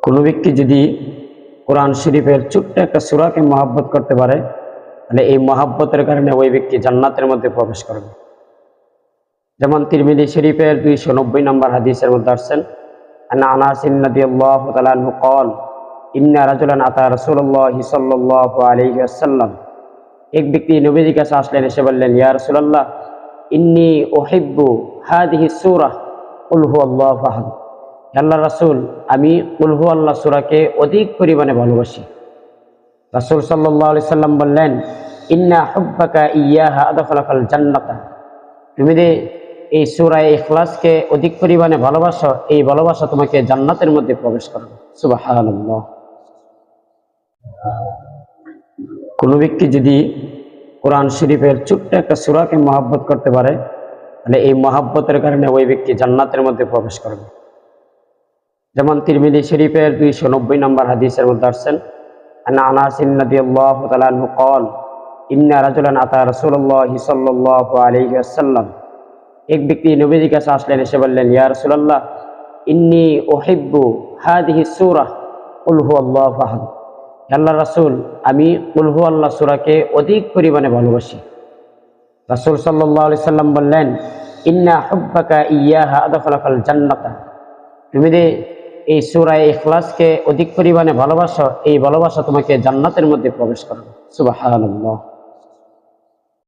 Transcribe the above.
কোনো ব্যক্তি যদি কোরআন শরীফের ছোট্ট একটা সূরাকে মহব্বত করতে পারে, তাহলে এই মহব্বতের কারণে ওই ব্যক্তি জান্নাতের মধ্যে প্রবেশ করবে। যেমন তিরমিজি শরীফের 290 নম্বর হাদিসের মধ্যে আসছেন, আনা আনাস রাদিয়াল্লাহু তাআলা আনহু قال ইন্না রাজুলান আতা রাসূলুল্লাহি সাল্লাল্লাহু আলাইহি ওয়াসাল্লাম। এক ব্যক্তি নবীজির কাছে আসলেন, এসে বললেন, ইয়া রাসূলুল্লাহ, ইন্নী উহিব্বু হাদিহি সূরা কুল হুয়াল্লাহু আহাদ। আল্লাহ রাসূল, আমি কুল হুয়াল্লাহ সূরাকে অধিক পরিমাণে ভালোবাসি। রাসূল সাল্লাল্লাহু আলাইহি সাল্লাম বললেন, ইন্না হুব্বাকা ইয়াহা আদখালাকাল জান্নাতা। তুমি যে এই সূরা ইখলাসকে অধিক পরিমাণে ভালোবাসো, এই ভালোবাসা তোমাকে জান্নাতের মধ্যে প্রবেশ করাবে। সুবহানাল্লাহ। কোনো ব্যক্তি যদি কোরআন শরীফের ছোট্ট একটা সূরাকে মহব্বত করতে পারে, তাহলে এই মহব্বতের কারণে ওই ব্যক্তি জান্নাতের মধ্যে প্রবেশ করবে। যেমন তিরমিজি শরীফের 290 নম্বর হাদিসের মধ্যে আসছেন, আনা আনাস রাদিয়াল্লাহু তাআলা আনহু قال ইন্না রাজুলান আতা রাসূলুল্লাহি সাল্লাল্লাহু আলাইহি ওয়াসাল্লাম। এক ব্যক্তি নবীজির কাছে আসলেন, এসে বললেন, ইয়া রাসূলুল্লাহ, ইন্নী উহিব্বু হাদিহি সূরা কুল হুয়াল্লাহু আহাদ। আল্লাহ রাসূল, আমি কুল হুয়াল্লাহ সূরাকে অধিক পরিমাণে ভালোবাসি। রাসূল সাল্লাল্লাহু আলাইহি সাল্লাম বললেন, ইন্না হুব্বাকা ইয়াহা আদখালাকাল জান্নাতা। তুমি যে এই সূরা ইখলাসকে অধিক পরিমাণে ভালোবাসো, এই ভালোবাসা তোমাকে জান্নাতের মধ্যে প্রবেশ করাবে। সুবহানাল্লাহ।